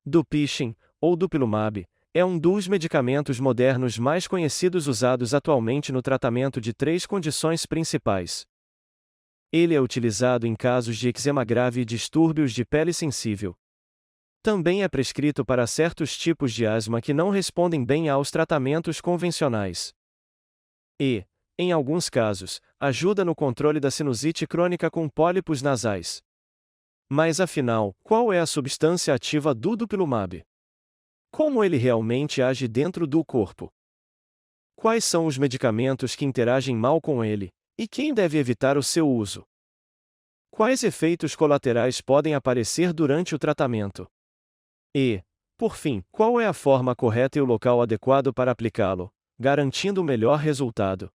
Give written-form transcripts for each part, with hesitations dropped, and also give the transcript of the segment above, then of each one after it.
Dupixent, ou Dupilumab, é um dos medicamentos modernos mais conhecidos usados atualmente no tratamento de três condições principais. Ele é utilizado em casos de eczema grave e distúrbios de pele sensível. Também é prescrito para certos tipos de asma que não respondem bem aos tratamentos convencionais. E, em alguns casos, ajuda no controle da sinusite crônica com pólipos nasais. Mas afinal, qual é a substância ativa do Dupilumab? Como ele realmente age dentro do corpo? Quais são os medicamentos que interagem mal com ele, e quem deve evitar o seu uso? Quais efeitos colaterais podem aparecer durante o tratamento? E, por fim, qual é a forma correta e o local adequado para aplicá-lo, garantindo o melhor resultado?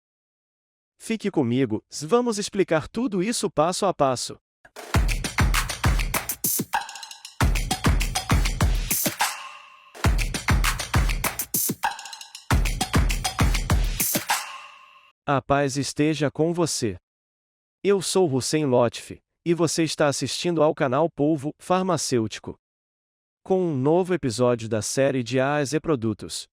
Fique comigo, vamos explicar tudo isso passo a passo. A paz esteja com você. Eu sou Hussein Lotfi, e você está assistindo ao canal Polvo Farmacêutico, com um novo episódio da série de A a Z Produtos.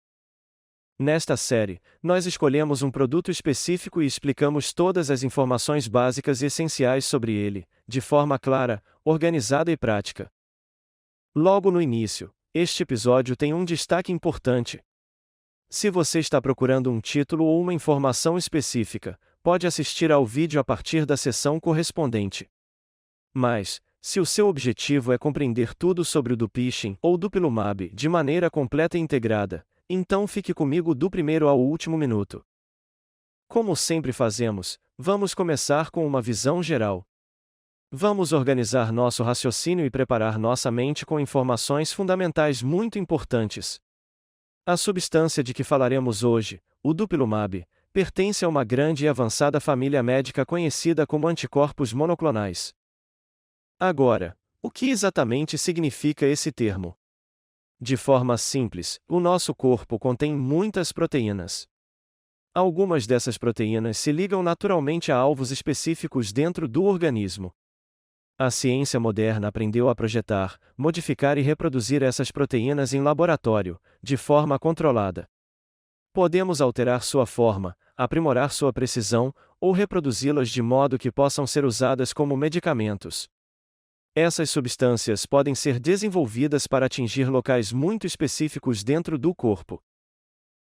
Nesta série, nós escolhemos um produto específico e explicamos todas as informações básicas e essenciais sobre ele, de forma clara, organizada e prática. Logo no início, este episódio tem um destaque importante. Se você está procurando um título ou uma informação específica, pode assistir ao vídeo a partir da seção correspondente. Mas, se o seu objetivo é compreender tudo sobre o Dupixent ou Dupilumab de maneira completa e integrada, então fique comigo do primeiro ao último minuto. Como sempre fazemos, vamos começar com uma visão geral. Vamos organizar nosso raciocínio e preparar nossa mente com informações fundamentais muito importantes. A substância de que falaremos hoje, o Dupilumab, pertence a uma grande e avançada família médica conhecida como anticorpos monoclonais. Agora, o que exatamente significa esse termo? De forma simples, o nosso corpo contém muitas proteínas. Algumas dessas proteínas se ligam naturalmente a alvos específicos dentro do organismo. A ciência moderna aprendeu a projetar, modificar e reproduzir essas proteínas em laboratório, de forma controlada. Podemos alterar sua forma, aprimorar sua precisão, ou reproduzi-las de modo que possam ser usadas como medicamentos. Essas substâncias podem ser desenvolvidas para atingir locais muito específicos dentro do corpo.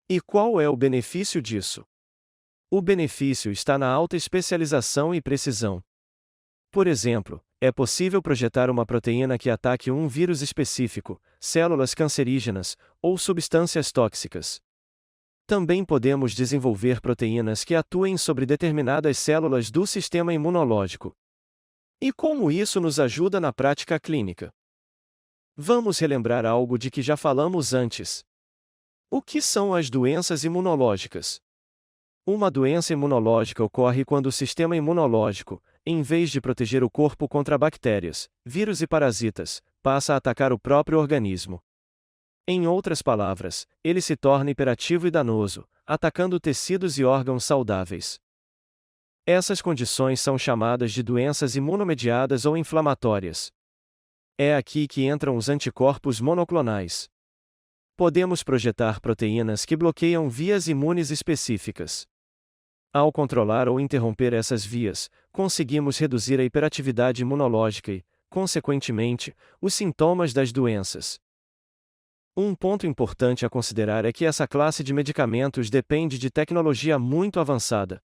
E qual é o benefício disso? O benefício está na alta especialização e precisão. Por exemplo, é possível projetar uma proteína que ataque um vírus específico, células cancerígenas, ou substâncias tóxicas. Também podemos desenvolver proteínas que atuem sobre determinadas células do sistema imunológico. E como isso nos ajuda na prática clínica? Vamos relembrar algo de que já falamos antes. O que são as doenças imunológicas? Uma doença imunológica ocorre quando o sistema imunológico, em vez de proteger o corpo contra bactérias, vírus e parasitas, passa a atacar o próprio organismo. Em outras palavras, ele se torna hiperativo e danoso, atacando tecidos e órgãos saudáveis. Essas condições são chamadas de doenças imunomediadas ou inflamatórias. É aqui que entram os anticorpos monoclonais. Podemos projetar proteínas que bloqueiam vias imunes específicas. Ao controlar ou interromper essas vias, conseguimos reduzir a hiperatividade imunológica e, consequentemente, os sintomas das doenças. Um ponto importante a considerar é que essa classe de medicamentos depende de tecnologia muito avançada.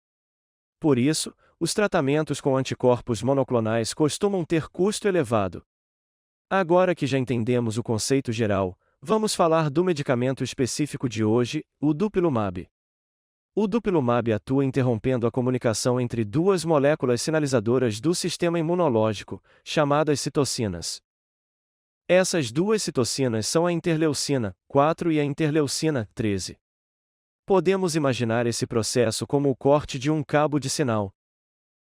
Por isso, os tratamentos com anticorpos monoclonais costumam ter custo elevado. Agora que já entendemos o conceito geral, vamos falar do medicamento específico de hoje, o Dupilumab. O Dupilumab atua interrompendo a comunicação entre duas moléculas sinalizadoras do sistema imunológico, chamadas citocinas. Essas duas citocinas são a interleucina 4 e a interleucina 13. Podemos imaginar esse processo como o corte de um cabo de sinal.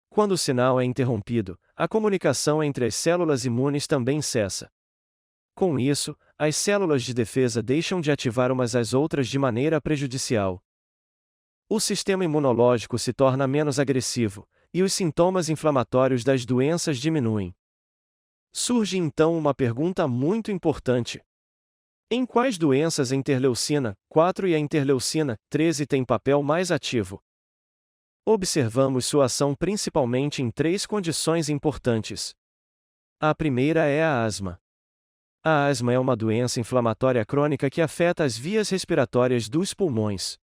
Quando o sinal é interrompido, a comunicação entre as células imunes também cessa. Com isso, as células de defesa deixam de ativar umas às outras de maneira prejudicial. O sistema imunológico se torna menos agressivo, e os sintomas inflamatórios das doenças diminuem. Surge então uma pergunta muito importante. Em quais doenças a interleucina 4 e a interleucina 13 têm papel mais ativo? Observamos sua ação principalmente em três condições importantes. A primeira é a asma. A asma é uma doença inflamatória crônica que afeta as vias respiratórias dos pulmões.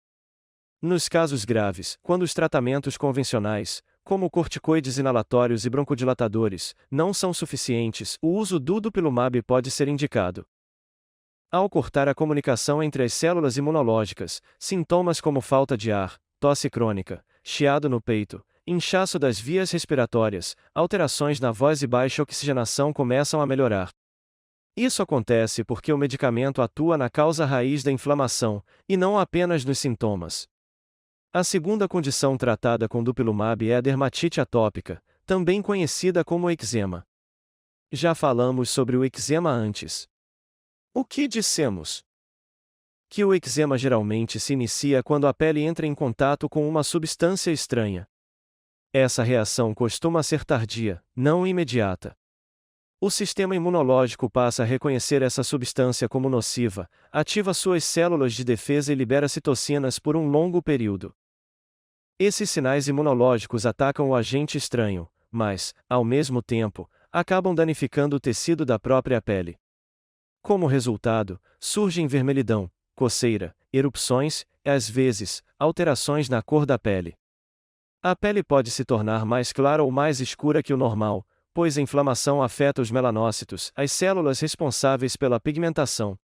Nos casos graves, quando os tratamentos convencionais, como corticoides inalatórios e broncodilatadores, não são suficientes, o uso do dupilumab pode ser indicado. Ao cortar a comunicação entre as células imunológicas, sintomas como falta de ar, tosse crônica, chiado no peito, inchaço das vias respiratórias, alterações na voz e baixa oxigenação começam a melhorar. Isso acontece porque o medicamento atua na causa raiz da inflamação, e não apenas nos sintomas. A segunda condição tratada com dupilumab é a dermatite atópica, também conhecida como eczema. Já falamos sobre o eczema antes. O que dissemos? Que o eczema geralmente se inicia quando a pele entra em contato com uma substância estranha. Essa reação costuma ser tardia, não imediata. O sistema imunológico passa a reconhecer essa substância como nociva, ativa suas células de defesa e libera citocinas por um longo período. Esses sinais imunológicos atacam o agente estranho, mas, ao mesmo tempo, acabam danificando o tecido da própria pele. Como resultado, surgem vermelhidão, coceira, erupções e, às vezes, alterações na cor da pele. A pele pode se tornar mais clara ou mais escura que o normal, pois a inflamação afeta os melanócitos, as células responsáveis pela pigmentação.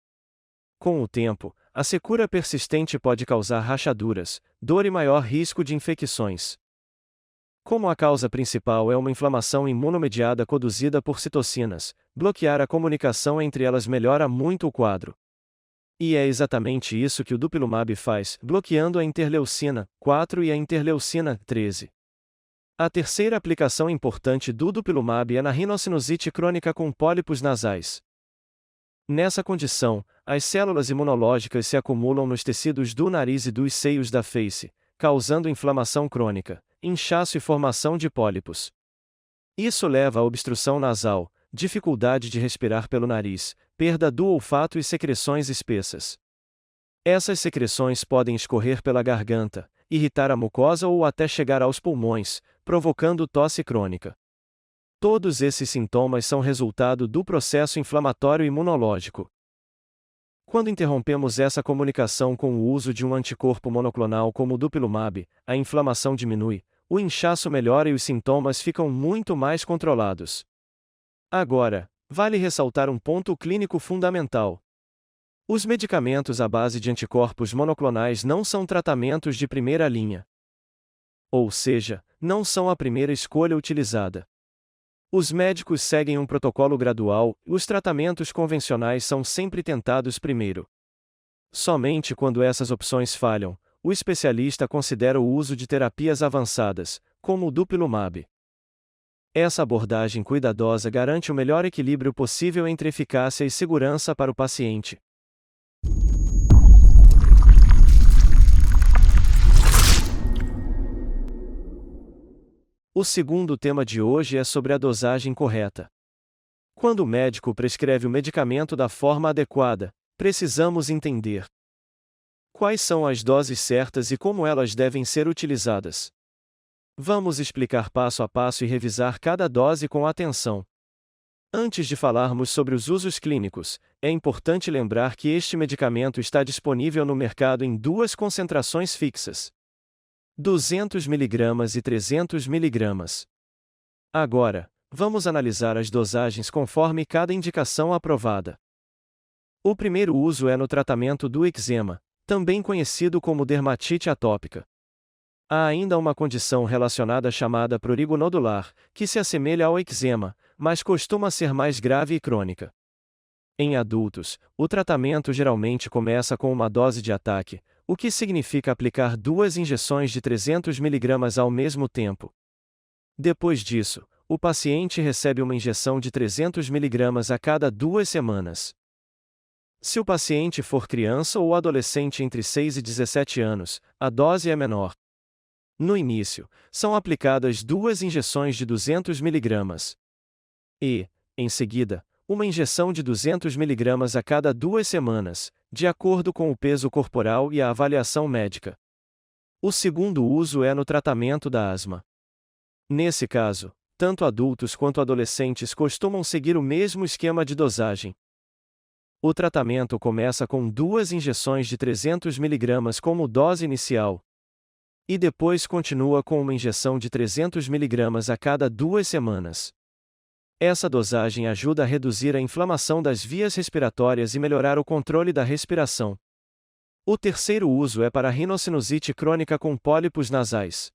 Com o tempo, a secura persistente pode causar rachaduras, dor e maior risco de infecções. Como a causa principal é uma inflamação imunomediada conduzida por citocinas, bloquear a comunicação entre elas melhora muito o quadro. E é exatamente isso que o dupilumab faz, bloqueando a interleucina 4 e a interleucina 13. A terceira aplicação importante do dupilumab é na rinocinusite crônica com pólipos nasais. Nessa condição, as células imunológicas se acumulam nos tecidos do nariz e dos seios da face, causando inflamação crônica, inchaço e formação de pólipos. Isso leva a obstrução nasal, dificuldade de respirar pelo nariz, perda do olfato e secreções espessas. Essas secreções podem escorrer pela garganta, irritar a mucosa ou até chegar aos pulmões, provocando tosse crônica. Todos esses sintomas são resultado do processo inflamatório imunológico. Quando interrompemos essa comunicação com o uso de um anticorpo monoclonal como o dupilumab, a inflamação diminui, o inchaço melhora e os sintomas ficam muito mais controlados. Agora, vale ressaltar um ponto clínico fundamental. Os medicamentos à base de anticorpos monoclonais não são tratamentos de primeira linha. Ou seja, não são a primeira escolha utilizada. Os médicos seguem um protocolo gradual, e os tratamentos convencionais são sempre tentados primeiro. Somente quando essas opções falham, o especialista considera o uso de terapias avançadas, como o dupilumab. Essa abordagem cuidadosa garante o melhor equilíbrio possível entre eficácia e segurança para o paciente. O segundo tema de hoje é sobre a dosagem correta. Quando o médico prescreve o medicamento da forma adequada, precisamos entender quais são as doses certas e como elas devem ser utilizadas. Vamos explicar passo a passo e revisar cada dose com atenção. Antes de falarmos sobre os usos clínicos, é importante lembrar que este medicamento está disponível no mercado em duas concentrações fixas: 200 mg e 300 mg. Agora, vamos analisar as dosagens conforme cada indicação aprovada. O primeiro uso é no tratamento do eczema, também conhecido como dermatite atópica. Há ainda uma condição relacionada chamada prurigo nodular, que se assemelha ao eczema, mas costuma ser mais grave e crônica. Em adultos, o tratamento geralmente começa com uma dose de ataque, o que significa aplicar 2 injeções de 300 mg ao mesmo tempo. Depois disso, o paciente recebe uma injeção de 300 mg a cada 2 semanas. Se o paciente for criança ou adolescente entre 6 e 17 anos, a dose é menor. No início, são aplicadas 2 injeções de 200 mg. E, em seguida, uma injeção de 200 mg a cada 2 semanas, de acordo com o peso corporal e a avaliação médica. O segundo uso é no tratamento da asma. Nesse caso, tanto adultos quanto adolescentes costumam seguir o mesmo esquema de dosagem. O tratamento começa com 2 injeções de 300 mg como dose inicial. E depois continua com uma injeção de 300 mg a cada 2 semanas. Essa dosagem ajuda a reduzir a inflamação das vias respiratórias e melhorar o controle da respiração. O terceiro uso é para a rinocinusite crônica com pólipos nasais.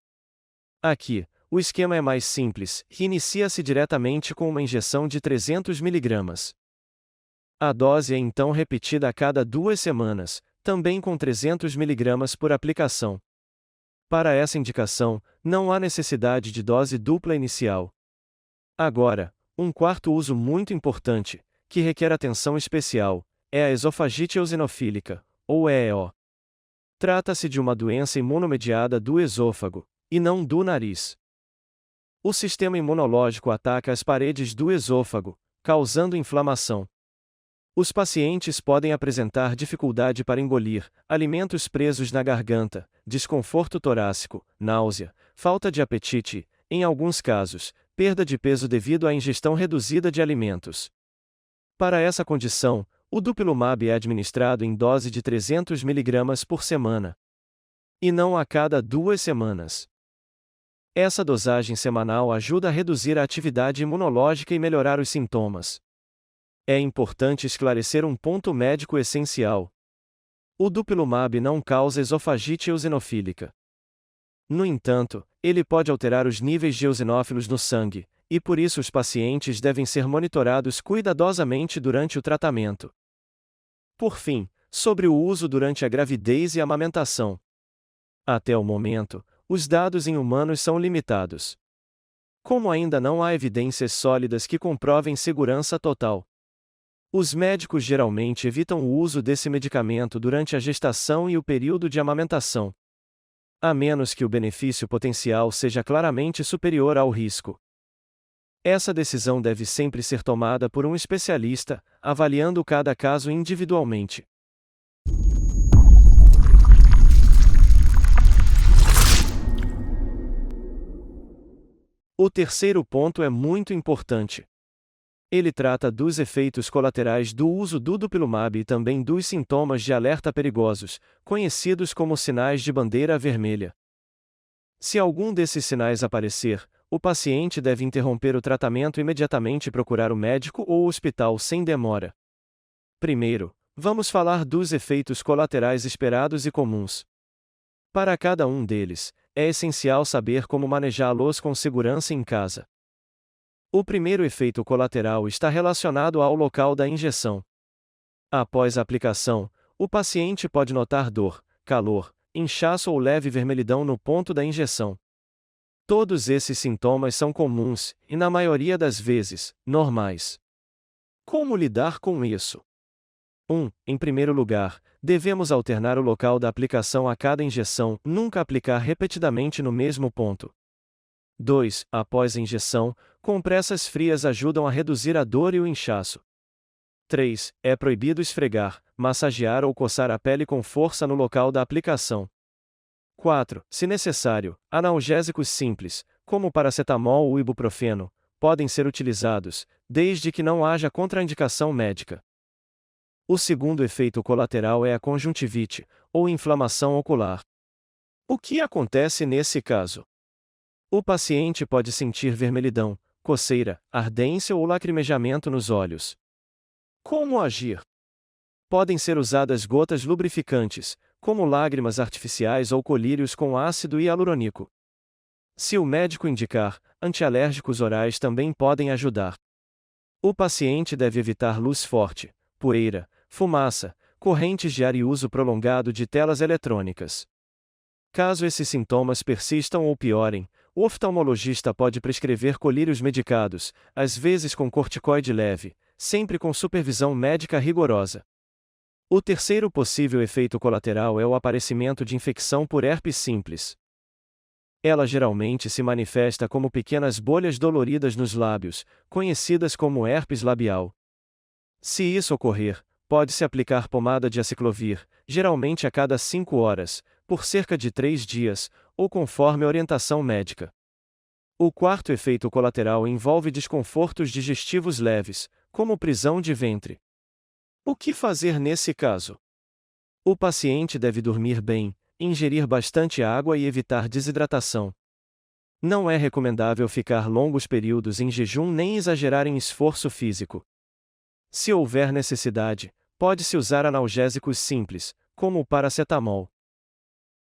Aqui, o esquema é mais simples, e inicia-se diretamente com uma injeção de 300 mg. A dose é então repetida a cada 2 semanas, também com 300 mg por aplicação. Para essa indicação, não há necessidade de dose dupla inicial. Agora, um quarto uso muito importante, que requer atenção especial, é a esofagite eosinofílica, ou EEO. Trata-se de uma doença imunomediada do esôfago, e não do nariz. O sistema imunológico ataca as paredes do esôfago, causando inflamação. Os pacientes podem apresentar dificuldade para engolir, alimentos presos na garganta, desconforto torácico, náusea, falta de apetite, em alguns casos, perda de peso devido à ingestão reduzida de alimentos. Para essa condição, o Dupilumab é administrado em dose de 300 mg por semana. E não a cada 2 semanas. Essa dosagem semanal ajuda a reduzir a atividade imunológica e melhorar os sintomas. É importante esclarecer um ponto médico essencial. O Dupilumab não causa esofagite eosinofílica. No entanto, ele pode alterar os níveis de eosinófilos no sangue, e por isso os pacientes devem ser monitorados cuidadosamente durante o tratamento. Por fim, sobre o uso durante a gravidez e a amamentação. Até o momento, os dados em humanos são limitados. Como ainda não há evidências sólidas que comprovem segurança total, os médicos geralmente evitam o uso desse medicamento durante a gestação e o período de amamentação, a menos que o benefício potencial seja claramente superior ao risco. Essa decisão deve sempre ser tomada por um especialista, avaliando cada caso individualmente. O terceiro ponto é muito importante. Ele trata dos efeitos colaterais do uso do Dupilumab e também dos sintomas de alerta perigosos, conhecidos como sinais de bandeira vermelha. Se algum desses sinais aparecer, o paciente deve interromper o tratamento imediatamente e procurar o médico ou o hospital sem demora. Primeiro, vamos falar dos efeitos colaterais esperados e comuns. Para cada um deles, é essencial saber como manejá-los com segurança em casa. O primeiro efeito colateral está relacionado ao local da injeção. Após a aplicação, o paciente pode notar dor, calor, inchaço ou leve vermelhidão no ponto da injeção. Todos esses sintomas são comuns, e na maioria das vezes, normais. Como lidar com isso? Em primeiro lugar, devemos alternar o local da aplicação a cada injeção, nunca aplicar repetidamente no mesmo ponto. 2. Após a injeção, compressas frias ajudam a reduzir a dor e o inchaço. 3. É proibido esfregar, massagear ou coçar a pele com força no local da aplicação. 4. Se necessário, analgésicos simples, como paracetamol ou ibuprofeno, podem ser utilizados, desde que não haja contraindicação médica. O segundo efeito colateral é a conjuntivite, ou inflamação ocular. O que acontece nesse caso? O paciente pode sentir vermelhidão, coceira, ardência ou lacrimejamento nos olhos. Como agir? Podem ser usadas gotas lubrificantes, como lágrimas artificiais ou colírios com ácido hialurônico. Se o médico indicar, antialérgicos orais também podem ajudar. O paciente deve evitar luz forte, poeira, fumaça, correntes de ar e uso prolongado de telas eletrônicas. Caso esses sintomas persistam ou piorem, o oftalmologista pode prescrever colírios medicados, às vezes com corticoide leve, sempre com supervisão médica rigorosa. O terceiro possível efeito colateral é o aparecimento de infecção por herpes simples. Ela geralmente se manifesta como pequenas bolhas doloridas nos lábios, conhecidas como herpes labial. Se isso ocorrer, pode-se aplicar pomada de aciclovir, geralmente a cada 5 horas, por cerca de 3 dias, ou conforme a orientação médica. O quarto efeito colateral envolve desconfortos digestivos leves, como prisão de ventre. O que fazer nesse caso? O paciente deve dormir bem, ingerir bastante água e evitar desidratação. Não é recomendável ficar longos períodos em jejum nem exagerar em esforço físico. Se houver necessidade, pode-se usar analgésicos simples, como o paracetamol.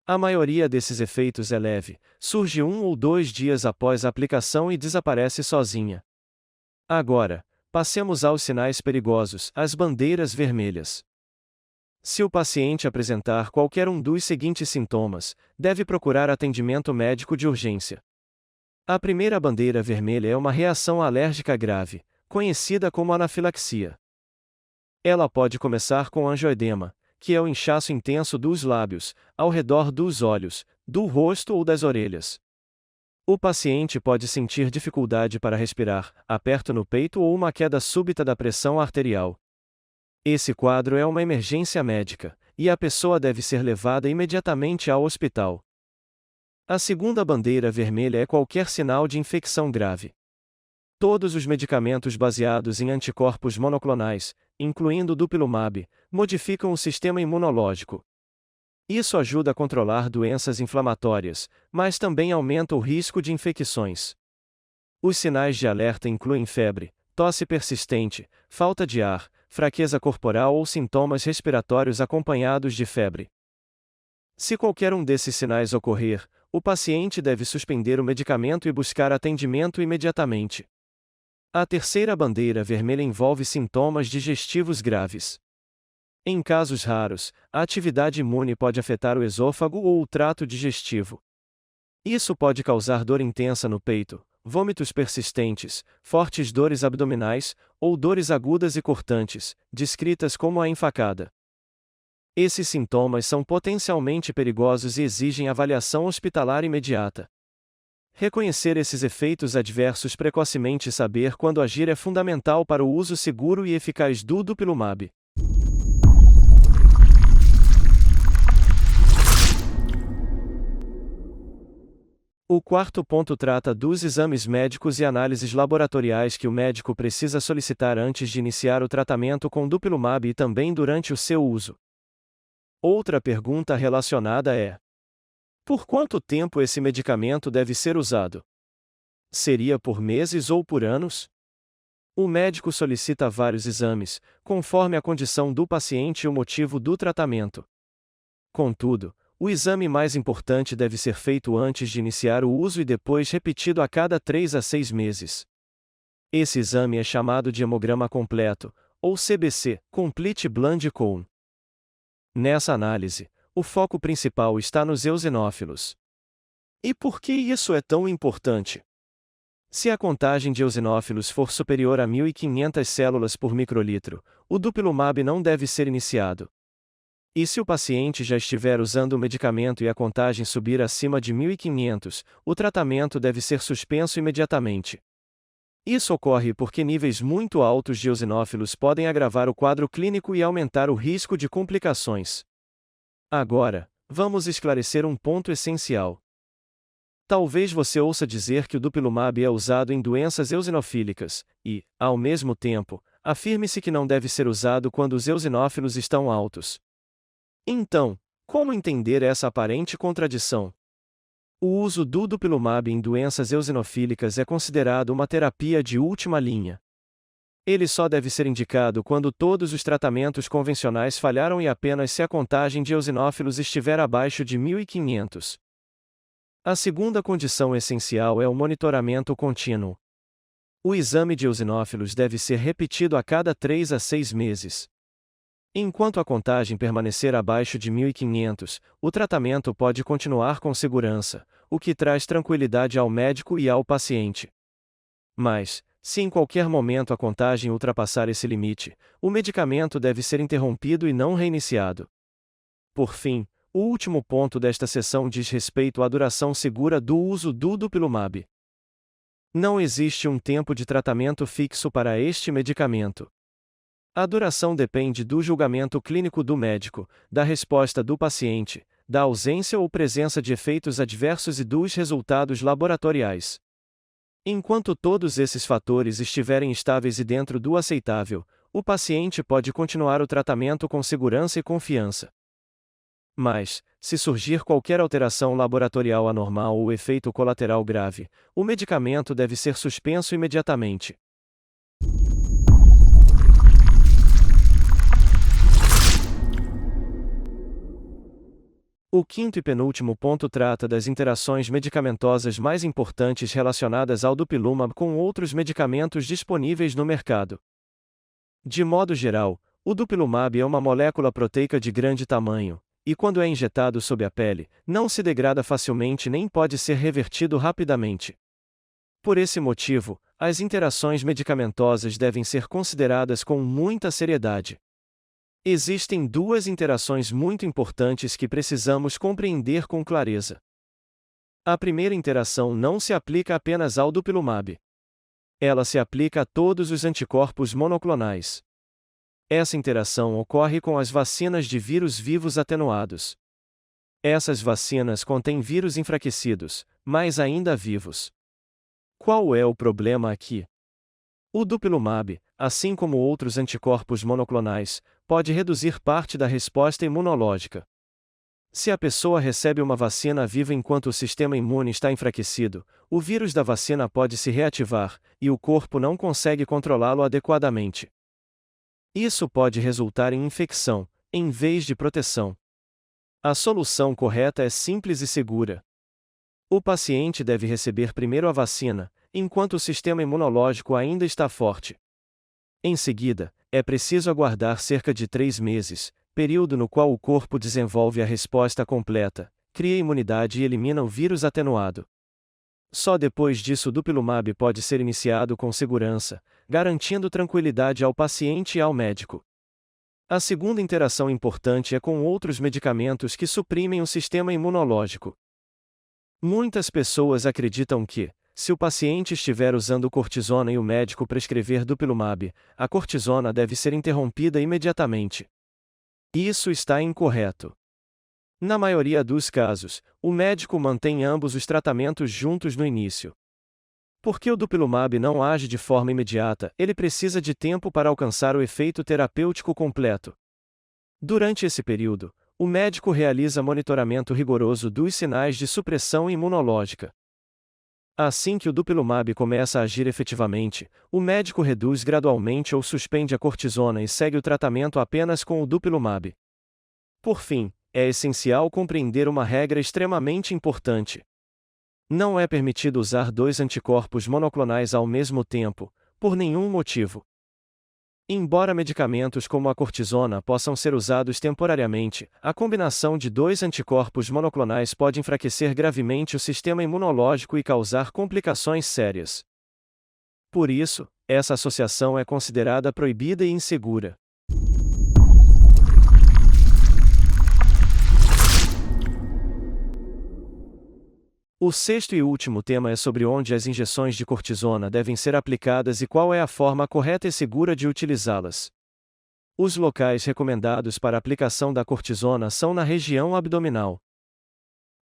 A maioria desses efeitos é leve, surge 1 ou 2 dias após a aplicação e desaparece sozinha. Agora, passemos aos sinais perigosos, as bandeiras vermelhas. Se o paciente apresentar qualquer um dos seguintes sintomas, deve procurar atendimento médico de urgência. A primeira bandeira vermelha é uma reação alérgica grave, conhecida como anafilaxia. Ela pode começar com angioedema, que é o inchaço intenso dos lábios, ao redor dos olhos, do rosto ou das orelhas. O paciente pode sentir dificuldade para respirar, aperto no peito ou uma queda súbita da pressão arterial. Esse quadro é uma emergência médica, e a pessoa deve ser levada imediatamente ao hospital. A segunda bandeira vermelha é qualquer sinal de infecção grave. Todos os medicamentos baseados em anticorpos monoclonais, incluindo o dupilumab, modificam o sistema imunológico. Isso ajuda a controlar doenças inflamatórias, mas também aumenta o risco de infecções. Os sinais de alerta incluem febre, tosse persistente, falta de ar, fraqueza corporal ou sintomas respiratórios acompanhados de febre. Se qualquer um desses sinais ocorrer, o paciente deve suspender o medicamento e buscar atendimento imediatamente. A terceira bandeira vermelha envolve sintomas digestivos graves. Em casos raros, a atividade imune pode afetar o esôfago ou o trato digestivo. Isso pode causar dor intensa no peito, vômitos persistentes, fortes dores abdominais, ou dores agudas e cortantes, descritas como a enfacada. Esses sintomas são potencialmente perigosos e exigem avaliação hospitalar imediata. Reconhecer esses efeitos adversos precocemente e saber quando agir é fundamental para o uso seguro e eficaz do dupilumab. O quarto ponto trata dos exames médicos e análises laboratoriais que o médico precisa solicitar antes de iniciar o tratamento com dupilumab e também durante o seu uso. Outra pergunta relacionada é: por quanto tempo esse medicamento deve ser usado? Seria por meses ou por anos? O médico solicita vários exames, conforme a condição do paciente e o motivo do tratamento. Contudo, o exame mais importante deve ser feito antes de iniciar o uso e depois repetido a cada 3 a 6 meses. Esse exame é chamado de hemograma completo, ou CBC, Complete Blood Count. Nessa análise, o foco principal está nos eosinófilos. E por que isso é tão importante? Se a contagem de eosinófilos for superior a 1.500 células por microlitro, o dupilumab não deve ser iniciado. E se o paciente já estiver usando o medicamento e a contagem subir acima de 1.500, o tratamento deve ser suspenso imediatamente. Isso ocorre porque níveis muito altos de eosinófilos podem agravar o quadro clínico e aumentar o risco de complicações. Agora, vamos esclarecer um ponto essencial. Talvez você ouça dizer que o dupilumab é usado em doenças eosinofílicas, e, ao mesmo tempo, afirme-se que não deve ser usado quando os eosinófilos estão altos. Então, como entender essa aparente contradição? O uso do dupilumab em doenças eosinofílicas é considerado uma terapia de última linha. Ele só deve ser indicado quando todos os tratamentos convencionais falharam e apenas se a contagem de eosinófilos estiver abaixo de 1.500. A segunda condição essencial é o monitoramento contínuo. O exame de eosinófilos deve ser repetido a cada 3 a 6 meses. Enquanto a contagem permanecer abaixo de 1.500, o tratamento pode continuar com segurança, o que traz tranquilidade ao médico e ao paciente. Mas, se em qualquer momento a contagem ultrapassar esse limite, o medicamento deve ser interrompido e não reiniciado. Por fim, o último ponto desta seção diz respeito à duração segura do uso do dupilumab. Não existe um tempo de tratamento fixo para este medicamento. A duração depende do julgamento clínico do médico, da resposta do paciente, da ausência ou presença de efeitos adversos e dos resultados laboratoriais. Enquanto todos esses fatores estiverem estáveis e dentro do aceitável, o paciente pode continuar o tratamento com segurança e confiança. Mas, se surgir qualquer alteração laboratorial anormal ou efeito colateral grave, o medicamento deve ser suspenso imediatamente. O quinto e penúltimo ponto trata das interações medicamentosas mais importantes relacionadas ao dupilumab com outros medicamentos disponíveis no mercado. De modo geral, o dupilumab é uma molécula proteica de grande tamanho, e quando é injetado sob a pele, não se degrada facilmente nem pode ser revertido rapidamente. Por esse motivo, as interações medicamentosas devem ser consideradas com muita seriedade. Existem duas interações muito importantes que precisamos compreender com clareza. A primeira interação não se aplica apenas ao dupilumab. Ela se aplica a todos os anticorpos monoclonais. Essa interação ocorre com as vacinas de vírus vivos atenuados. Essas vacinas contêm vírus enfraquecidos, mas ainda vivos. Qual é o problema aqui? O dupilumab, assim como outros anticorpos monoclonais, pode reduzir parte da resposta imunológica. Se a pessoa recebe uma vacina viva enquanto o sistema imune está enfraquecido, o vírus da vacina pode se reativar, e o corpo não consegue controlá-lo adequadamente. Isso pode resultar em infecção, em vez de proteção. A solução correta é simples e segura. O paciente deve receber primeiro a vacina, enquanto o sistema imunológico ainda está forte. Em seguida, é preciso aguardar cerca de 3 meses, período no qual o corpo desenvolve a resposta completa, cria imunidade e elimina o vírus atenuado. Só depois disso o dupilumab pode ser iniciado com segurança, garantindo tranquilidade ao paciente e ao médico. A segunda interação importante é com outros medicamentos que suprimem o sistema imunológico. Muitas pessoas acreditam que, se o paciente estiver usando cortisona e o médico prescrever dupilumab, a cortisona deve ser interrompida imediatamente. Isso está incorreto. Na maioria dos casos, o médico mantém ambos os tratamentos juntos no início. Porque o dupilumab não age de forma imediata, ele precisa de tempo para alcançar o efeito terapêutico completo. Durante esse período, o médico realiza monitoramento rigoroso dos sinais de supressão imunológica. Assim que o dupilumab começa a agir efetivamente, o médico reduz gradualmente ou suspende a cortisona e segue o tratamento apenas com o dupilumab. Por fim, é essencial compreender uma regra extremamente importante. Não é permitido usar 2 anticorpos monoclonais ao mesmo tempo, por nenhum motivo. Embora medicamentos como a cortisona possam ser usados temporariamente, a combinação de 2 anticorpos monoclonais pode enfraquecer gravemente o sistema imunológico e causar complicações sérias. Por isso, essa associação é considerada proibida e insegura. O sexto e último tema é sobre onde as injeções de cortisona devem ser aplicadas e qual é a forma correta e segura de utilizá-las. Os locais recomendados para a aplicação da cortisona são na região abdominal.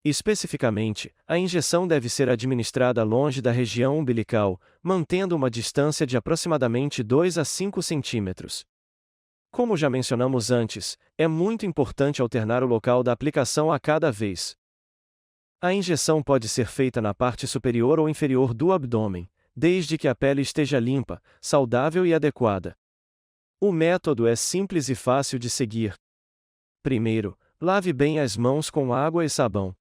Especificamente, a injeção deve ser administrada longe da região umbilical, mantendo uma distância de aproximadamente 2 a 5 centímetros. Como já mencionamos antes, é muito importante alternar o local da aplicação a cada vez. A injeção pode ser feita na parte superior ou inferior do abdômen, desde que a pele esteja limpa, saudável e adequada. O método é simples e fácil de seguir. Primeiro, lave bem as mãos com água e sabão.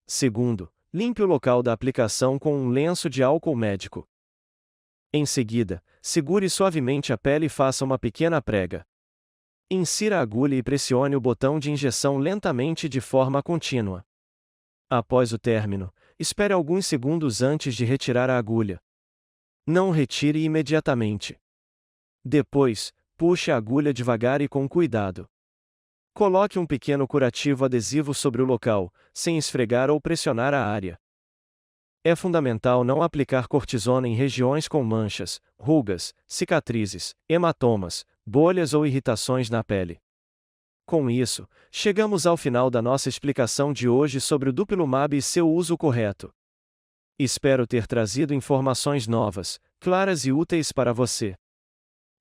Segundo, limpe o local da aplicação com um lenço de álcool médico. Em seguida, segure suavemente a pele e faça uma pequena prega. Insira a agulha e pressione o botão de injeção lentamente de forma contínua. Após o término, espere alguns segundos antes de retirar a agulha. Não retire imediatamente. Depois, puxe a agulha devagar e com cuidado. Coloque um pequeno curativo adesivo sobre o local, sem esfregar ou pressionar a área. É fundamental não aplicar cortisona em regiões com manchas, rugas, cicatrizes, hematomas, bolhas ou irritações na pele. Com isso, chegamos ao final da nossa explicação de hoje sobre o Dupilumab e seu uso correto. Espero ter trazido informações novas, claras e úteis para você.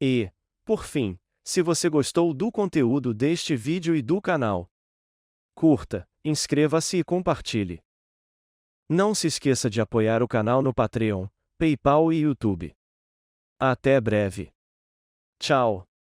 E, por fim, se você gostou do conteúdo deste vídeo e do canal, curta, inscreva-se e compartilhe. Não se esqueça de apoiar o canal no Patreon, PayPal e YouTube. Até breve. Tchau.